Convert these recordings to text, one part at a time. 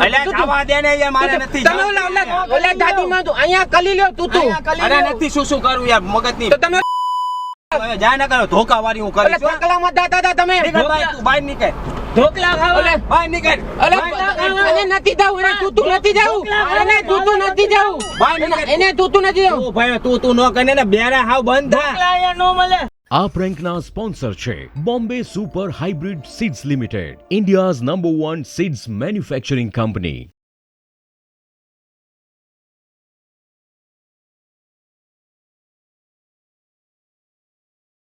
એટલે ખાવા દે ને યાર મારે નથી તમે ઓલા દાદી માં તો અહીંયા કલી લ્યો તું અરે નથી શું કરું યાર મગજ ની તો તમે જા ના કરો ધોકા વાળી હું કરીશ ઢોકલામાં દાતા હતા તમે તું બહાર નીકળ ઢોકલા ખાવા બહાર નીકળ એને નથી જાવું એને તું નથી જાવું એને તું નથી જાવું બહાર નીકળ એને તું નથી જાવું ઓ ભાઈ તું ન કરે ને બેરા હાવ બંધ થા ઢોકલા અહીંયા નો મળે આ પ્રેન્કના સ્પોન્સર છે Bombay super hybrid seeds limited, India's number 1 seeds manufacturing company.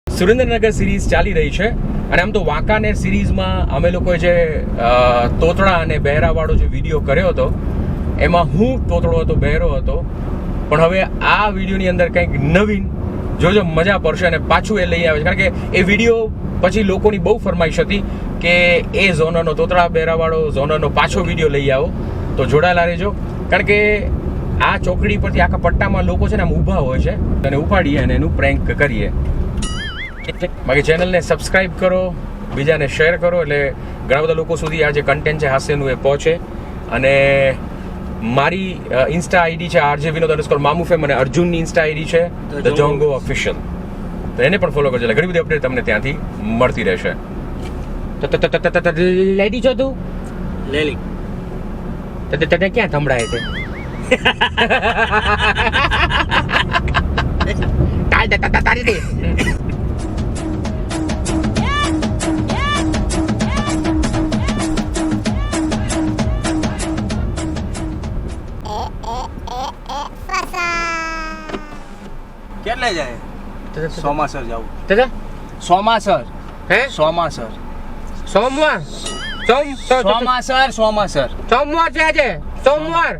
Surendranagar series ચાલી રહી છે અને આમ તો વાંકાનેર સિરીઝમાં અમે લોકોએ જે તોતળા અને બહેરાવાળો જે વિડીયો કર્યો હતો એમાં હું તોતળો હતો, બહેરો હતો, પણ હવે આ વિડીયોની અંદર કંઈક નવીન જોજો, મજા પડશે. અને પાછું એ લઈ આવે છે કારણ કે એ વિડીયો પછી લોકોની બહુ ફરમાઈશ હતી કે એ ઝોનરનો તોતળા બહેરાવાળો ઝોનરનો પાછો વિડીયો લઈ આવો, તો જોડાયેલા રહેજો. કારણ કે આ ચોકડી પરથી આખા પટ્ટામાં લોકો છે ને આમ ઊભા હોય છે અને ઉપાડીએ અને એનું પ્રેન્ક કરીએ. બાકી ચેનલને સબસ્ક્રાઇબ કરો, બીજાને શેર કરો, એટલે ઘણા બધા લોકો સુધી આ જે કન્ટેન્ટ છે હાસ્યનું એ પહોંચે. અને મારી ઇન્સ્ટા આઈડી છે RJ_Vinod_Mamufem અને અર્જુનની ઇન્સ્ટા આઈડી છે ધ જોંગો ઓફિશિયલ, તો એને પણ ફોલો કરજો, એટલે ઘણી બધી અપડેટ તમને ત્યાંથી મળતી રહેશે. લેડી છો તું લેલી તને ક્યાં થંભળાય છે તારી દે કેટલે જાય સોમાસર જાવું દાદા સોમાસર હે સોમાસર સોમવાર સોમાસર સોમવાર છે આજે સોમવાર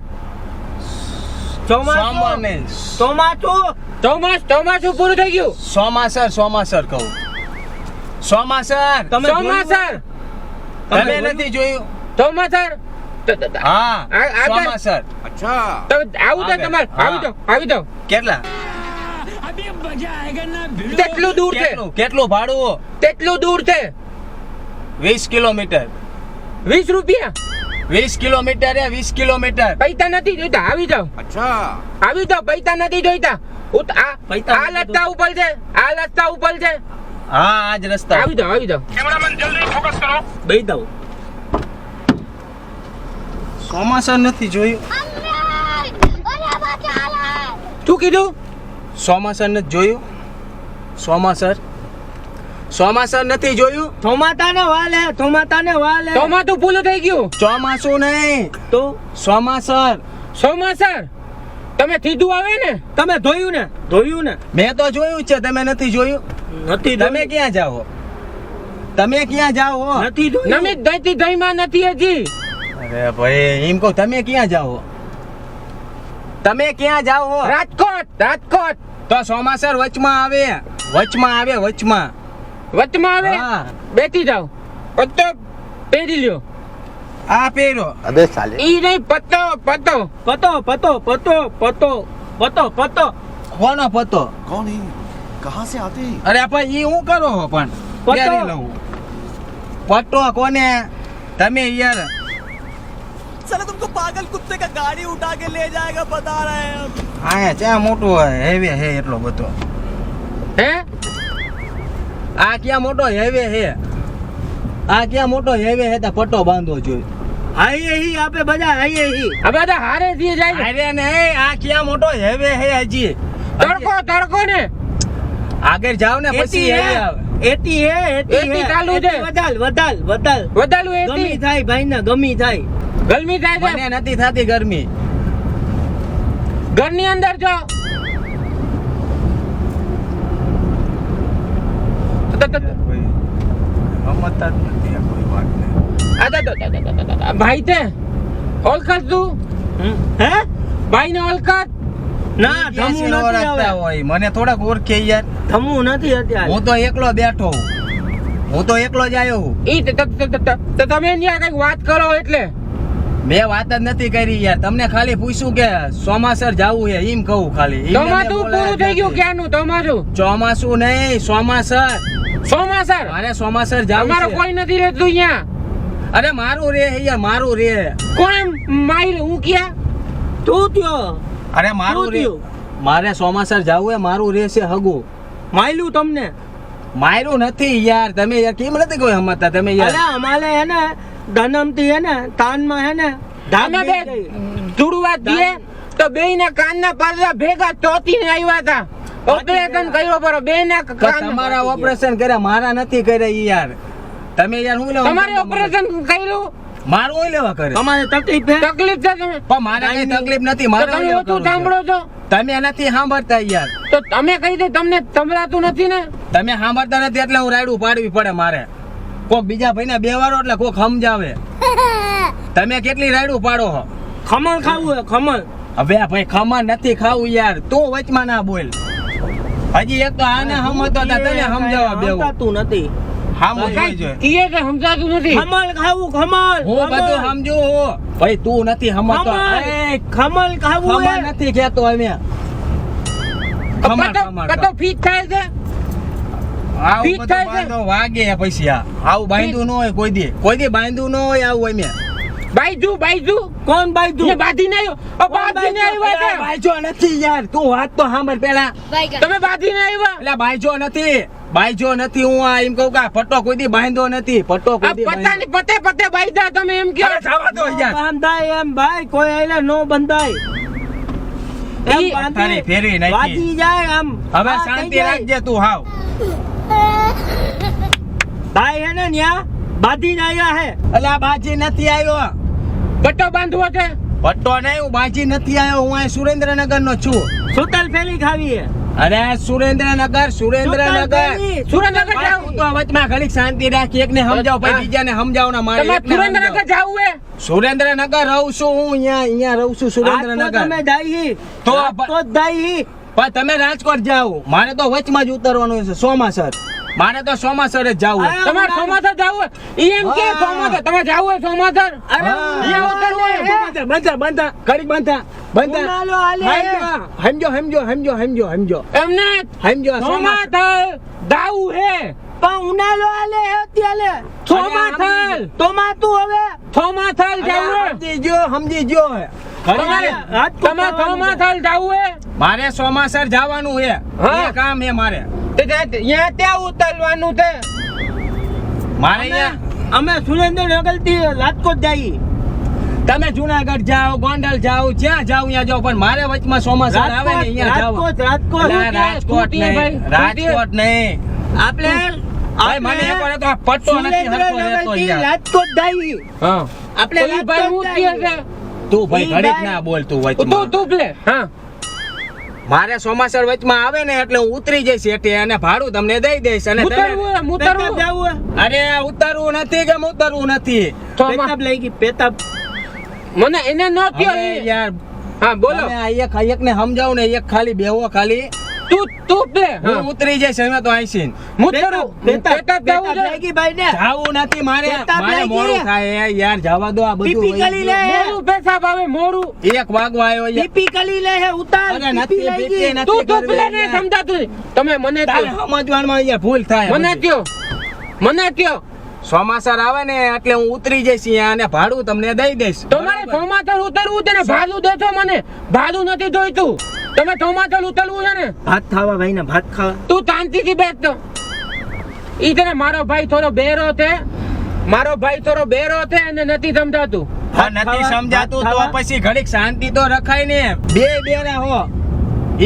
ચોમાસું પૂરું થઈ ગયું સોમાસર કહું સોમાસર ચોમાસર તમે નથી જોયું ચોમાસર હા આગળ. સોમાસર અચ્છા આવું તો તમારે આવી જાઓ કેટલા કેટલું દૂર છે કેટલું ભાડું કેટલું દૂર છે 20 કિલોમીટર 20 રૂપિયા 20 કિલોમીટર 20 કિલોમીટર પૈસા નથી જોઈતા આવી જાઓ આવી જાઓ પૈસા નથી જોઈતા આ રસ્તા ઉપર છે હા આજ રસ્તા આવી જાઓ કેમેરામેન જલ્દી ફોકસ કરો. દઈ દઉં સોમાસર નથી જોયું શું કીધું સોમાસર નથી જોયું સોમાસર નથી જોયું થોમાતાને વાલે થોમાતું પૂરું થઈ ગયું ચોમાસું નહીં તો સોમાસર તમે સીધું આવે ને તમે જોયું ને મેં તો જોયું છે, તમે નથી જોયું તમે ક્યાં જાઓ નથી નમી દઈતી દઈમાં નથી હજી અરે ભાઈ એમ કહું તમે ક્યાં જાઓ રાજકોટ તો સોમાસર વચમાં આવે વચમાં આવે હા. બેઠી જાઓ પત્તો પહેરી લ્યો આ પહેરો ઈ નહીં પત્તો કોનો પતો कौन है कहाँ से आते हैं અરે ભાઈ ઈ હું કરો હો પણ પહેરી લઉં પટ્ટો કોને તમે યાર साला तुमको पागल कुत्ते का गाड़ी उठा के ले जाएगा बता रहे हैं हम આયા ચા મોટું હેવે હે એટલો બધો હે આ ક્યાં મોટો હેવે હે તો પટ્ટો બાંધવો જોઈએ આ બધા હારે થી જાય અરે નહીં આ ક્યાં મોટો હેવે હે હજી તડકો ને આગળ જાવ ને પછી હેવે આવે એટી ચાલુ છે વધાલું એટી ગરમી થાય છે મને નથી થતી ગરમી ઘરની અંદર જો સમજતા જ નથી આ કોઈ વાતને ભાઈ તે ઓળખાત તું ભાઈ ને ઓળખાત ના ધમુ નથી હોય મને થોડાક ઓળખે યાર ધમુ નથી અત્યારે હું તો એકલો બેઠો હું તો એકલો જ આવ્યો ઈ તમે ત્યાં કઈક વાત કરો એટલે મેં વાત જ નથી કરી યાર, તમને ખાલી પૂછ્યું કે સોમાસર જાવું છે એમ કહું ખાલી. ચોમાસું પૂરું થઈ ગયું ક્યાંનું ચોમાસું? ચોમાસું નહીં સોમાસર. સોમાસર? અરે સોમાસર જાવું છે. અમારો કોઈ નથી રહેતું અહીંયા. અરે મારું રે યાર, મારું રે. કોણ માઈલ હું ક્યાં તું ત્યો અરે મારું રે. મારે સોમાસર જાવું હે, મારું રે છે હગું. માયલું તમને માર્યું નથી યાર, તમે યાર કેમ નથી કોઈ સમજતા તમે અરે યાર. અમારે હે ને ધનમથી હે ને તાનમાં હે ને અમે બે જુડવા દીએ તો બેયના કાનના પડદા ભેગા ચોટીને આવ્યા હતા. ઓપરેશન કર્યો પર બેયના કાન તમારા ઓપરેશન કર્યા, મારા નથી કર્યા ઈ યાર. તમે યાર હું લેવા તમારે ઓપરેશન કર્યું મારું હું લેવા કરે. તમારે તકલીફ હે તકલીફ છે તમે પણ મારે કઈ તકલીફ નથી, તો મારે તમે લેવા ઓછું કરવું સાંભળો છે. છો તમે નથી સાંભળતા યાર. તો તમે કહી દે તમને સંભળાતું નથી ને. તમે સાંભળતા નથી એટલે હું રાયડું પાડવી પડે મારે. કોક બીજા ભાઈને બેવારો એટલે કોક સમજાવે. તમે કેટલી રાયડું પાડો છો? ખમણ ખાવું હે ખમણ હવે આ ભાઈ ખમણ નથી ખાવું યાર, તું વચમાં ના બોલ. હજી એક તો આને સમજતો હતા, તને સમજાવવા બેવું. સમજાતું નથી સામું જોઈ જોઈએ. કીએ છે સમજાતું નથી. ખમણ ખાવું ખમણ હું બધું સમજુ હું. ભાઈ તું નથી સમજતો. ખમણ ખાવું હે ખમણ નથી કહેતો અમે. કતો ફીટ થાય છે. આવું ફીટ બધું થાય છે. બાંધો વાગે પછી આ. આવું બાંધ્યું ન હોય કોઈ દી બાંધ્યું ન હોય આવું અમે. બાઈજુ કોણ બાઈધું ને બાધીને આવ્યો બાધીને આવ્યા છે. બાઈજો નથી યાર, તું વાત તો સાંભળ પેલા. તમે બાધીને આવ્યા એટલે બાઈજો નથી હું આ એમ કહું કે આ પટ્ટો કોઈ દી બાંધ્યો નથી. પટ્ટો આ કોઈ દી પતાની પતે બાઈધા તમે એમ કહો. અરે જવા દો યાર. બંધાય એમ ભાઈ કોઈ આઈને નો બંધાય એમ ઈ બાંધી તારી ફેરવી નાખી. વાગી જાય આમ હવે હા, શાંતિ થઈ જાય. રાખજે તું હાવ. ભાઈ હે ને ન્યા બાંધીને આવ્યા હે એટલે આ બાજી નથી આવ્યો. પટ્ટો બાંધવો છે. પટ્ટો નહીં, હું બાજી નથી આવ્યો. હું અહીં સુરેન્દ્રનગર નો છું. સુતલ ફેરી ખાવી હે અરે સુરેન્દ્રનગર. સુતલ ફેરી. સુરેન્દ્રનગર જાવ. હું તો વચમાં ઘડીક શાંતિ રાખી. એકને સમજાવ પછી બીજાને સમજાવ ના મારે. તમારે એકને સુરેન્દ્રનગર સમજાવ. જાવું હે. સુરેન્દ્રનગર રહું છું હું. અહીંયા રહું છું રાજકોટ સુરેન્દ્રનગર. અમે દાઈ તો રાજકોટ દાઈ પણ તમે રાજકોટ જાઓ. મારે તો વચમાં જ ઉતરવાનું છે સોમાસર. મારે તો સોમાસર જ જાવું. અરે, તમારે સોમાસર જાવું હે. ઈ એમ કે હા. સોમાસર તમારે જાવું હે સોમાસર. અરે હા. અહીંયા ઉતરવું હે. બંધા ઘડીક બંધા ઉનાળો હાલે હે. સમજો એમને સમજો સોમાસર જાવું હે. પણ ઉનાળો હાલે હે અત્યારે સોમાસર ટોમાટું હવે સોમાસર જાવું હે. સમજી ગયો તમારે રાજકોટ તમારે જવાનું છે. સોમાસર જાવું હે. મારે સોમાસર જવાનું છે. હા. એ કામ છે મારે. અહીંયા ત્યાં ઉતરવાનું છે. મારે અહીંયા અમે સુરેન્દ્રનગર થી રાજકોટ જઈએ તમે જુનાગઢ જાઓ, ગોંડલ જાઓ, જ્યાં જાઓ ત્યાં જાઓ, પણ મારે વચમાં સોમાસર આવે ને અહીંયા જાઓ. રાજકોટ અલા, રાજકોટ નહીં, રાજકોટ નહીં. આપણે ભાઈ મને એક વાર તો આ પટ્ટો નથી હરખો રહેતો યાર. રાજકોટ જઈએ હા આપણે તો ઈ ભાઈ હું કહે છે. તું ભાઈ ઈ ઘડીક ભાઈ- ના બોલ તું તું વચમાં. તું પ્લે હા મારે સોમાસર વચમાં આવે ને એટલે હું ઉતરી જઈશ એટલે અને ભાડું તમને દઈ દઈશ અને તમે- ઉતરવું હે, ઉતરવું. પેતાબ જાવું અરે ઉતરવું નથી કે ઉતરવું નથી. પેતાબ લઈ ગઈ પેતાબ મને એને ન કયો હવે ઈ. યાર હા બોલો તમે આ એક ને સમજાવો ને એક ખાલી બેહો ખાલી. તું પ્લે હું ઉતરી જઈશ હવે તો આઈસીન. હું તરું પેતાબ પેટા જાવું પેતાબ લઈ છે. ગઈ ભાઈ ને જાવું નથી મારે. પેતાબ મારે લઈ મોડું ગઈ. થાય યાર, જવા દો આ બધું. પીપી વહી કરી ગયું. લે. મોરું પેશાબ આવે મોરું. 1 વાગવા આવ્યો યાર. પીપી કલી લે હે ઉતાર અરે પીપી નથી, લઈ પીપી ગઈ નથી. તું કરવી પ્લે ને યાર. સમજાતું નહીં. તમે મને તારે કયો સમજવામાં યાર ભૂલ થાય. મને બધી. કયો મને કયો ચોમાસર આવે ને એટલે હું ઉતરી જઈશ અહીંયા અને ભાડું તમને દઈ દઈશ. તમારે સોમાસર ઉતરવું છે ને ભાડું દેશો મને ભાડું નથી જોઈતું. તમે સોમાસર ઉતરવું છે ને ભાત ખાવા ભાઈ ને ભાત ખાવા તું શાંતિથી બેસ તો. ઈ તને મારો ભાઈ થોડો બેરો છે અને નથી સમજાતું. હા, નથી સમજાતું તો પછી ઘડીક શાંતિ તો રખાય ને. બે બેરા હો,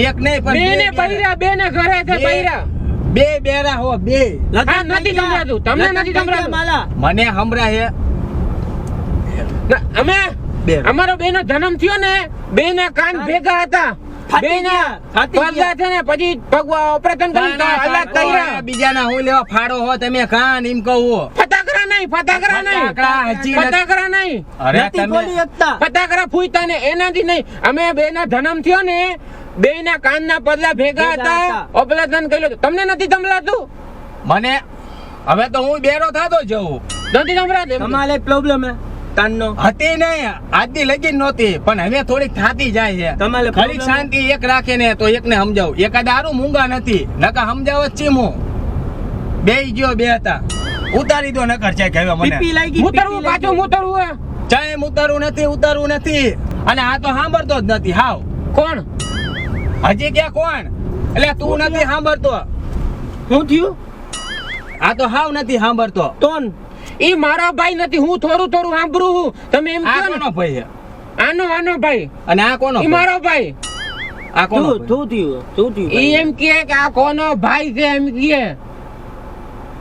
એક નહીં પણ બેને બે બેરા. બૈરા બેને ઘરે છે બે. બૈરા. બે બેરા હો બે. હા, નથી સમજાતું. તમને નથી સમજાતું. માલા મને હમરા હે ના, અમે બે. અમારો બેનો જન્મ થયો ને બેના કાન ભેગા હતા. ફાટી બેના ગયા, ફાટી પડદા છે ને પછી પગવા ઓપરેશન કરી અલગ કર્યા. બીજાના હું લેવા ફાડો હો તમે કાન એમ કહું. ફટાકડા નહીં ફટાકડા હજી નથી. ફટાકડા નહીં અરે નથી તમે બોલી શકતા ફટાકડા ફૂટતા ને એનાથી નહીં. અમે બેના જન્મ થયો ને બેના કાનના પડદા ભેગા ભેગા હતા હતા. ઓપરેશન કર્યું. તમને નથી સંભળાતું? મને હવે તો હું બેરો થતો જઉં. નથી સંભળાતું? તમારે પ્રોબ્લેમ હે કાનનો હતી નહીં આજની લગી નહોતી પણ હવે થોડીક થાતી જાય છે. તમારે ઘડીક problem- શાંતિ એક રાખે ને તો એકને સમજાવું. એકાદ હારું મૂંગા નથી નકા સમજાવ જ ચીમું. બે ગયો બે હતા ઉતારી દો નકર છે કે હવે મને પીપી લાગી ઉતરવું પાછું ઉતરવું હે ચાય ઉતારવું નથી અને આ તો સાંભળતો જ નથી હાવ કોણ હજી ક્યાં કોણ એટલે તું નથી સાંભળતો શું થયું આ તો હાવ નથી સાંભળતો તોન ઈ મારો ભાઈ નથી હું થોડું સાંભળું છું તમે એમ આ કહો ને કોનો ભાઈ છે આનો ભાઈ અને આ કોનો ઈ ભાઈ? મારો ભાઈ આ કોનો શું ભાઈ? શું થયું ઈ એમ કહે કે આ કોનો ભાઈ છે એમ કહે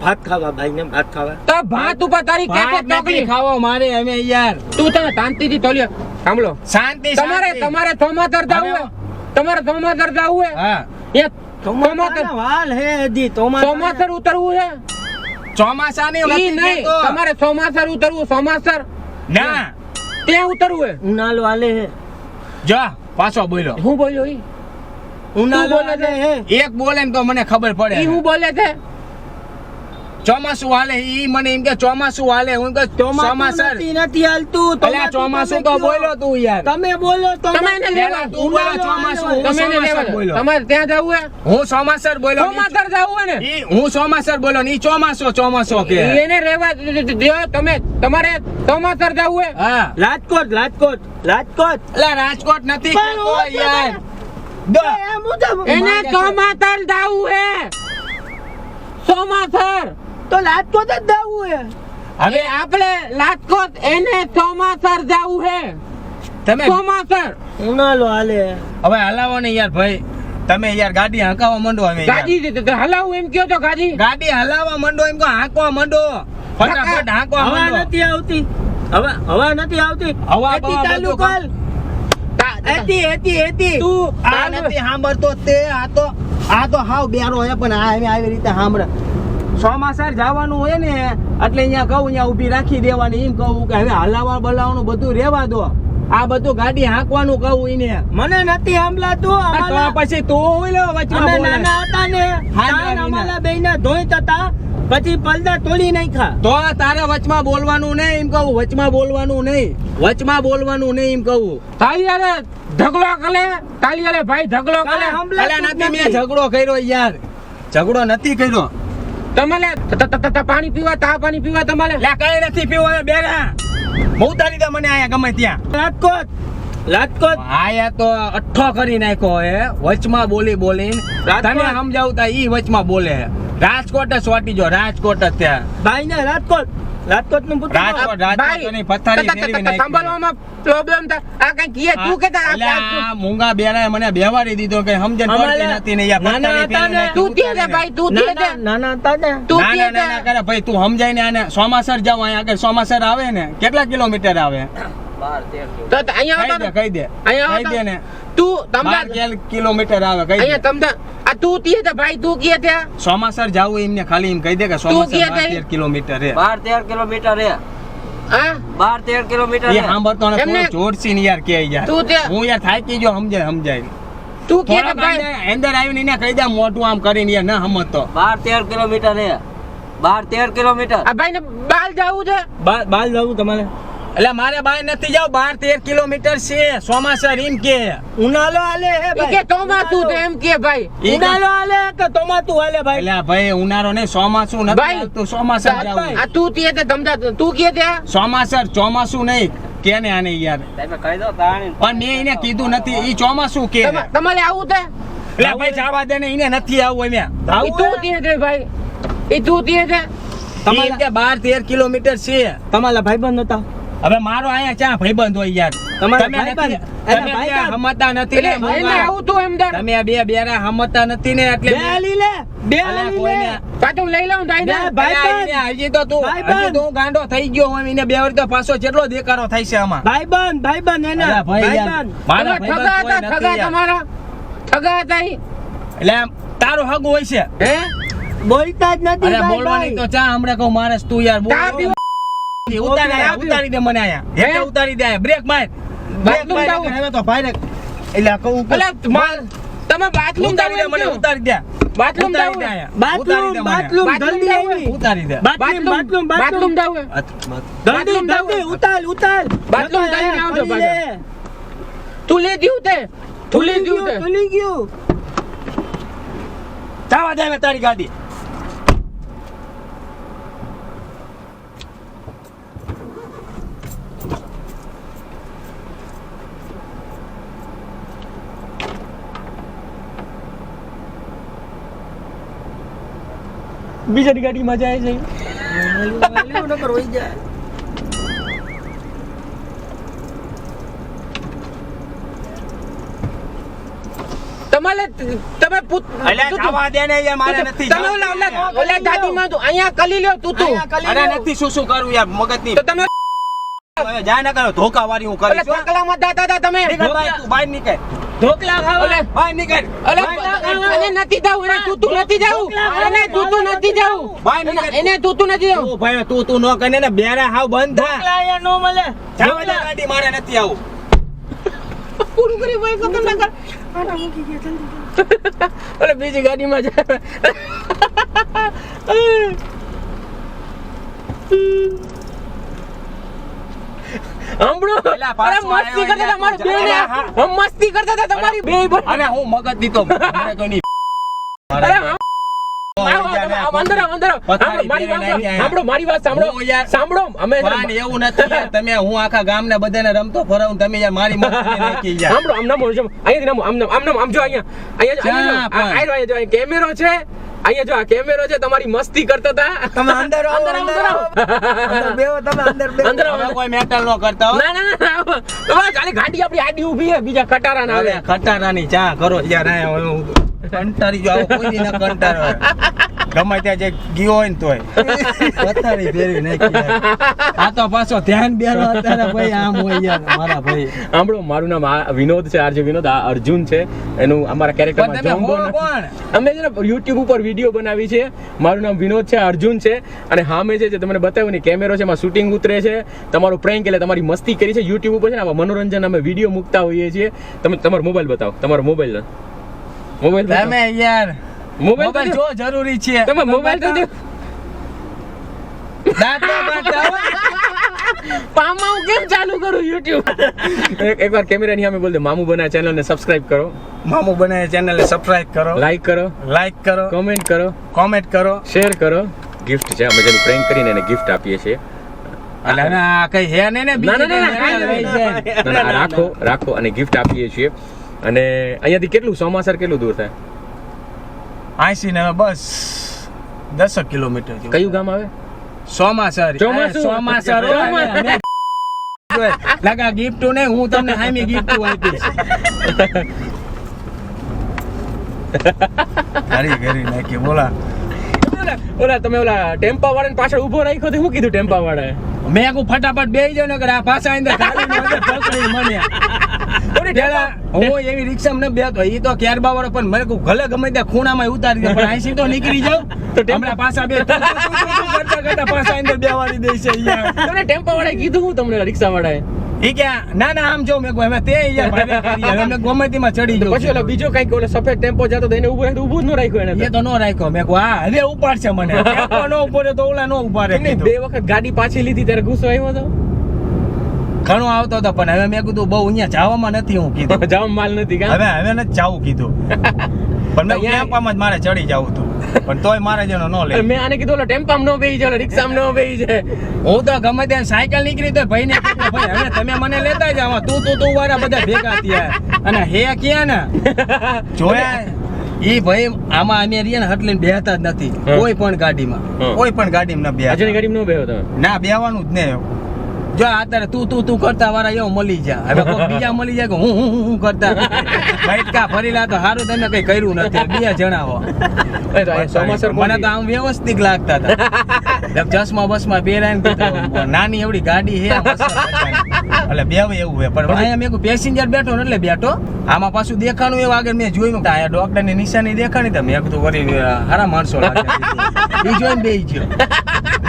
ભાત ખાવા ભાઈ ને ભાત ખાવા તો ભાત ઉપર તારી ભાત કેફે નથી ચોકલી ખાવો મારે અમે યાર તું તને શાંતિથી તોલ્યો સાંભળો શાંતિ તમારે ચોમાસર જાવું હે તમારે ચોમાસર જાવું હે હા એ ચોમાસર વાલ હે હજી ચોમાસર ઉતરવું હે ચોમાસાની ઈ નથી નહીં કહેતો. તમારે ચોમાસર ઉતરવું ચોમાસર ના ત્યાં ઉતરવું હે ઉનાળો હાલે હે જા પાછો બોલ્યો હું બોલ્યો ઈ ઉનાળો બોલે હાલે છે? હે એક બોલે ને તો મને ખબર ઈ પડે હું બોલે છે ચોમાસું હાલે ઈ મને એમ કે ચોમાસું હાલે હું કે ચોમાસર નથી હાલતું અલ્યા ચોમાસું તો બોલ્યો તું યાર તમે બોલો તમે એને પેલા તું બોલો ચોમાસું હું તમે એને ચોમાસર લેવા બોલ્યો તમારે ત્યાં જવું હે હું ચોમાસર બોલ્યો ચોમાસર જવું હે ને ઈ હું ચોમાસર બોલ્યો ને ઈ ચોમાસો કે એને રહેવા દો તમે તમારે ચોમાસર જવું હે હા રાજકોટ અલ્યા રાજકોટ નથી પણ કહેતો હું યાર એને ચોમાસર જવું હે ચોમાસર તો રાજકોટ જ જવું હે હવે આપણે રાજકોટ એને ચોમાસર જવું હે તમે ચોમાસર ઉનાળો હાલે હવે હલાવો ને યાર ભાઈ તમે યાર ગાડી હાંકાવા માંડો અમે યાર. ગાડી હલાવું એમ કયો તો ગાડી ગાડી હલાવા માંડો એમ કહો હાંકવા માંડો ફટાફટ હાંકવા હવા માંડો નથી આવતી હવા નથી આવતી હવા એથી બવા ચાલુ બધું કર એથી તું આ નથી સાંભળતો તે આ તો હાવ બેરો હે પણ આ એમ આવી રીતે સાંભળે ચોમાસર જવાનું હોય ને એટલે અહીંયા કહું અહીંયા ઊભી રાખી દેવાની એમ કહું કે હવે હલાવા બલાવાનું બધું રહેવા દો આ બધું ગાડી હાંકવાનું કહું એને મને નથી સાંભળાતું તો અમારા પછી તું હોય લે વચમાં અમે બોલે. નાના હતા ને તાન અમારા બેયના ધોઈત હતા પછી પડદા તોડી નાખ્યા તો તારે વચમાં બોલવાનું નહીં એમ કહું વચમાં બોલવાનું નહીં એમ કહું તારી યારે ઢગલો કરે તારી યારે ભાઈ ઢગલો કરે કાંઈ અલ્યા સંભળાતું નથી મેં નથી. ઝઘડો કર્યો યાર ઝઘડો નથી કર્યો તમારે પાણી પીવા પાણી પીવા તમારે લે કઈ નથી પીવો હવે બેરા બહુ તારી દે મને આયા ગમે ત્યાં રાજકોટ આયા તો અઠ્ઠો કરી નાખ્યો હે વચમાં બોલીને રાજકોટ. તને સમજાવતા ઈ વચમાં બોલે હે. રાજકોટ જ સોટી જો રાજકોટ જ ત્યાં ભાઈ ને રાજકોટ નું પૂછો રાજકોટની પથારી ફેરવી નાખી. સાંભળવામાં પ્રોબ્લેમ થાય આ કઈ કીએ તું કેતા અલ્યા, આ મૂંગા બેરાએ મને બેવાડી દીધો કે સમજણ પડતી નથી ને યાર નાના પથારી હતા ને, ફેરવી તું નાખી. કે ભાઈ તું કે દે નાના હતા ને તું ના, કે ના, ના, ના કરે ભાઈ તું સમજાય ને આને સોમાસર જાવ અહીંયા આગળ સોમાસર આવે ને કેટલા કિલોમીટર આવે તો અહીંયા કહી દે અહીંયા કહી દે ને તું 12 તમને કિલોમીટર આવે કહી અહીંયા દે તમને આ તું કે દે ભાઈ તું કે દે સોમાસર જાવું એમને ખાલી એમ કહી દે કે સોમાસર ક્યાં 12 કિલોમીટર હે 12-13 કિલોમીટર હે હા 12-13 કિલોમીટર એ હે સાંભળતો ને એમને- થોડું જોરથી ને યાર કે યાર તું તે- હું યાર થાકી ગયો સમજાય તું કે દે થોડોક ભાઈ અંદર આવીને એને કહી દે મોટું આમ કરીને યાર ન સમજતો 12-13 કિલોમીટર હે 12-13 કિલોમીટર આ ભાઈ ને બાલ જાવું છે બાલ જવું તમારે એટલે મારે બહાર નથી જાવ 12-13 કિલોમીટર છે સોમાસર એમ કે ઉનાળો હાલે હે એ કે ચોમાસું છે એમ કે ભાઈ ઈ કે- ઉનાળો હાલે કે ચોમાસું હાલે ભાઈ એટલે ભાઈ ઉનાળો ને ચોમાસું નથી ભાઈ, આવતું સોમાસર જાવું આ તું કે દે સમજા તું કે દે ચોમાસર ચોમાસું નહીં કે ને આને યાર તમે કહી દો તાણી પણ મેં એને કીધું નથી ઈ ચોમાસું કે તમારે આવું છે એટલે ભાઈ જવા દે ને એને નથી આવવું એમ એ તું કે દે ભાઈ એ તું કે દે તમારે કે 12-13 કિલોમીટર છે તમારા ભાઈબંધ હતા હવે મારો અહીંયા ક્યાં ભાઈબંધ હોય યાર તમારા તમે ભાઈબંધ? નથી- એના તમે ભાઈબંધ? ત્યાં હમતા નથી ને એટલે એને મોંઘા. આવું તું એમ દર તમે બે બેરા હમતા નથી ને એટલે બે હાલી લે બે અલા, હાલી કોઈને- લે પાછું લઈ લઉં ડાઈ બે ને ભાઈબંધ. અલા, હજી તો તું ભાઈબંધ. હજી તો હું ગાંડો થઈ ગયો હું એને બે વાર તો પાછો કેટલો દેકારો થાય છે આમાં ભાઈબંધ એના અલા, ભાઈ યાર, ભાઈબંધ મારા ઠગા ભાઈબંધ હતા કોઈ નથી ઠગા યાર. તમારા ઠગા હતા ઈ. એટલે આમ તારું હગું હોય છે હે બોલતા જ નથી અરે ભાઈ, બોલવાની ભાઈ. તો ચા હમણાં કહું મારે તું યાર બોલ. ચા પીવા ઉતારી આયા, ઉતારી દે મને આયા હેઠે ઉતારી દે આયા. બ્રેક માર બ્રેક બાથરૂમ માર જાવું. હવે તો ભાઈ ને એટલે આ કહું અલા, તમે બાથરૂમ ઉતારી દે જાવ મને ઉતારી દે બાથરૂમ ઉતારી જાવું દે આયા. બાથરૂમ ઉતારી દે મને. બાથરૂમ બાથરૂમ જલ્દી જાવું. આવી ઉતારી દે બાથરૂમ બાથરૂમ જાવું જલ્દી બાથરૂમ જાવું. જલ્દી ઉતાર બાથરૂમ જઈને આવજો ખાલી લે. તું લે દીવ તે તું લે દીવ તે ભૂલી ગયું જવા દે હવે તારી ગાડી બીજાની ગાડીમાં જાય છે નકર વહી જાય. તમારે તમે અલ્યા જવા દે ને યાર, મારે નથી તમે ઓલા દાદીમાં તો અહીંયા કલી લ્યો તું અરે નથી શું કરું યાર, મગજની તો તમે જા ના કરો, ધોકાવાળી હું ઓલા કરીશ. ચોકલામાં દાતા હતા તમે નીકળ ભાઈ, તું બહાર નીકળ. ઢોકળા ખાવા. ઓલે બહાર નીકળ. અલે એને નથી જાવું, એને તું નથી જાવું, એને તું નથી જાવું, બહાર નીકળ. એને તું નથી જાવું. તું ભાઈ તું ન કરીને ને બેરા હાવ બંધ થા. ઢોકળા અહીંયા નો મળે. જવા દે ગાડી, મારે નથી આવું. પૂરું કરી ભાઈ ખતમ ના કર. ઓલે બીજી ગાડીમાં જાય. હમણો પેલા પાછો અરે મસ્તી કરતા હતા મારી બેને, હમ મસ્તી કરતા હતા તમારી બે ભાઈ. અરે હું મગજ દીતો મારે કોઈ નહીં. અરે મારી વાત સાંભળો, હું યાર- સાંભળો અમે પણ એવું નથી યાર, તમે હું આખા ગામને બધાને રમતો ફરાવું, તમે યાર મારી મગજ નાખી યાર. સાંભળો આમ નામ બોલજો, અહીંયાથી નામ આમ જો અહીંયા કેમેરો છે, અહીંયા જો આ કેમેરો છે, તમારી મસ્તી કરતા હતા. તમે અંદર આવો, અંદર આવો. અંદર બેહો, તમે અંદર બેહો. અંદર આવો. હવે કોઈ મેટલ નો કરતા હો. ના ખાલી ગાડી આપણી આડી ઊભી છે, બીજા ખટારા ના આવે. હવે ખટારાની ચા કરો યાર, આ હું કંટાળી જાવ, કોઈ દી ન કંટાળો. ગમે ત્યાં જે ગયો હોય ને તોય પથારી ફેરવી નાખી યાર. આ તો પાછો ધ્યાન બેરો અત્યારે ભાઈ આમ હોય યાર મારા ભાઈ. સાંભળો, મારું નામ વિનોદ છે, આરજે વિનોદ. આ અર્જુન છે, એનું અમારા પણ કેરેક્ટરમાં તમે જમ્બો હો નથી. કોણ? અમે છે ને યુટ્યુબ ઉપર વિડીયો બનાવી છે. મારું નામ વિનોદ છે, અર્જુન છે, અને સામે છે જે તમને બતાવ્યું ને કેમેરો છે, એમાં શૂટિંગ ઉતરે છે, તમારું પ્રેન્ક એટલે તમારી મસ્તી કરી છે. યુટ્યુબ ઉપર છે ને આવા મનોરંજન અમે વિડીયો મૂકતા હોઈએ છીએ. તમે તમારો મોબાઈલ બતાવો, તમારો મોબાઈલ તમે યાર મોબાઈલ મોબાઈલ જો જરૂરી છે. તમે મોબાઈલ તો દાંત ન કાઢતા હો. પામા હું કેમ ચાલુ કરું YouTube? એકવાર કેમેરાની સામે બોલ દે, મામુ બના ચેનલને સબસ્ક્રાઇબ કરો, મામુ બનાવે ચેનલને સબસ્ક્રાઇબ કરો, લાઈક કરો, લાઈક કરો, કોમેન્ટ કરો, કોમેન્ટ કરો. શેર કરો. ગિફ્ટ છે, અમે જેની પ્રેન્ક કરીને એને ગિફ્ટ આપીએ છીએ. અલા ના કઈ હે ને ના, રાખો અને ગિફ્ટ આપીએ છીએ. અને અહીંયાથી કેટલું સોમાસર કેટલું દૂર થાય? 80 ને બસ 10 કિલોમીટર જેવું. કયું ગામ આવે? સોમાસર. ચોમાસું. સોમાસર લગા ગિફ્ટ ને હું તમને હામી ગિફ્ટ આપીશ. ઘરી નાખી બોલા. ઓલા તમે ઓલા ટેમ્પા વાળાને પાછળ ઊભો રાખ્યો તો શું કીધું ટેમ્પા વાળાએ? મેં કહું ફટાફટ બેહી જાવ ને કે આ પાછા અંદર ગાડીની અંદર પકડી મને. પેલા હું એવી રિક્ષામાં ન બેઠો, ઈ તો ક્યારબા વાળો, પણ મને કહું ભલે ગમે ત્યાં ખૂણામાં ઉતારી દે, પણ અહીંથી તો નીકળી જાવ તો હમણાં પાછા બે કરતા પાછા અંદર બેવાડી દે છે યાર. તમને ટેમ્પા વાળાએ કીધું હું તમને રિક્ષા વાળાએ? ઈ કે ના આમ જો મેં કહું હવે તે યાર ભાડે કરી હવે મેં ગમે તેમાં ચડી ગયો. પછી ઓલા બીજો કઈક ઓલો સફેદ ટેમ્પો જતો તો એને ઊભું ન રાખ્યો એને એ તો નો રાખ્યો. મેં કહું હા હવે ઉપાડશે મને. ટેમ્પો નો ઉપાડે તો ઓલા નો ઉપાડે. એમને બે વખત ગાડી પાછી લીધી ત્યારે ગુસ્સો આવ્યો હતો. ઘણો આવતો હતો, પણ હવે મેં કીધું બહુ અહીંયા જવામાં નથી હું કીધું. જામ માલ નથી કા? હવે નથી જાવું કીધું. પણ મેં ટેમ્પામાં જ મારે ચડી જવું હતું, પણ તોય મારે જેનો નો લે. મેં આને કીધું ઓલો ટેમ્પામાં ન બેહી જાય, રિક્ષામાં ન બેહી જાય. હું તો ગમે ત્યાં સાયકલ નીકળી તો ભાઈને કીધું ભાઈ હવે તમે મને લેતા જાવ, તું વાળા બધા ભેગા થયા. અને હે ક્યાં ને જોયા ઈ ભાઈ આમાં અમે રીએ ને હટલીને બેહતા જ નથી કોઈ પણ ગાડીમાં, કોઈ પણ ગાડીમાં ન બેહતા. આજની ગાડીમાં ન બેહો તમે? ના બેહવાનું જ નહીં. જો અત્યારે તું કરતા વાળા એવો મળી જા. હવે કોઈ બીજા મળી જાય કે હું કરતા બૈઠકા ફરીલા તો સારું તમે કઈ કર્યું નથી. બીજા જણાવો. સોમાસર મને તો આમ વ્યવસ્થિત લાગતા હતા. ચશ્મા બસમાં પહેરાઈને કીધું નાની એવડી ગાડી હે એટલે બેવ એવું હે. પણ અહીંયા મેં પેસેન્જર બેઠો ને એટલે બેઠો. આમાં પાછું દેખાણું એવું આગળ મેં જોયું કે આ ડોક્ટર ની નિશાની દેખાણી તો મેં કીધું વળી હારા માણસો લાગે. ઈ જોઈને બેહી ગયો.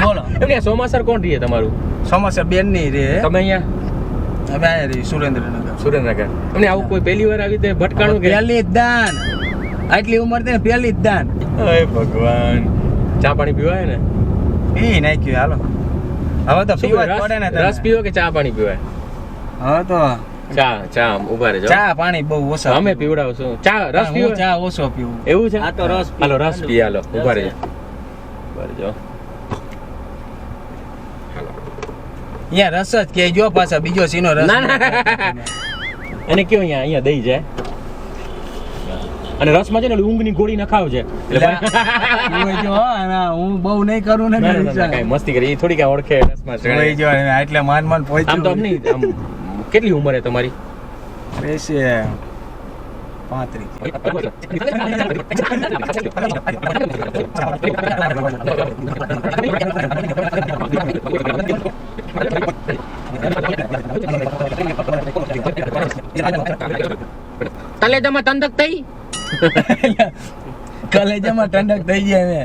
બોલો એમને સોમાસર કોણ રહીએ તમારું? સમસ્યા બેન ની રે. તમે અહીંયા હવે આયા રહી સુરેન્દ્રનગર. સુરેન્દ્રનગર. અમને આવું કોઈ પહેલી વાર આવી રીતે ભટકાણું કે? પહેલી જ દાન. આટલી ઉંમર થઈ ને પહેલી જ દાન. અય ભગવાન, ચા પાણી પીવાય ને? પી નાખ્યું હાલો. હવે તો પીવા જ પડે ને. રસ પીવો કે ચા પાણી પીવાય? હવે તો ચા ઉભા રહેજો. ચા પાણી બહુ ઓછા. અમે પીવડાવશું. ચા રસ હું પીવો? ચા ઓછો પીવું. એવું છે? આ તો રસ પી. હાલો રસ પી. હાલો ઉભા રહેજો. ઉભા રહેજો. અહીંયા રસ જ કે જો પાછા બીજો સીનો રસ. ના એને કયો અહીંયા દઈ જાય. અને રસમાં છે ને ઓલી ઊંઘની ગોળી નખાવજે એટલે હોય જો હું બહુ નહીં કરું ને ના, ના, ના, કાંઈ મસ્તી કરી એ થોડી કાંઈ ઓળખે રસમાં હોય ચડે. જો એટલે માન આમ તો આમ નહીં આમ કેટલી ઉંમર છે તમારી બેસે 35 કલેજામાં તંદક થઈ કલેજામાં ઠંડક થઈ જાય ને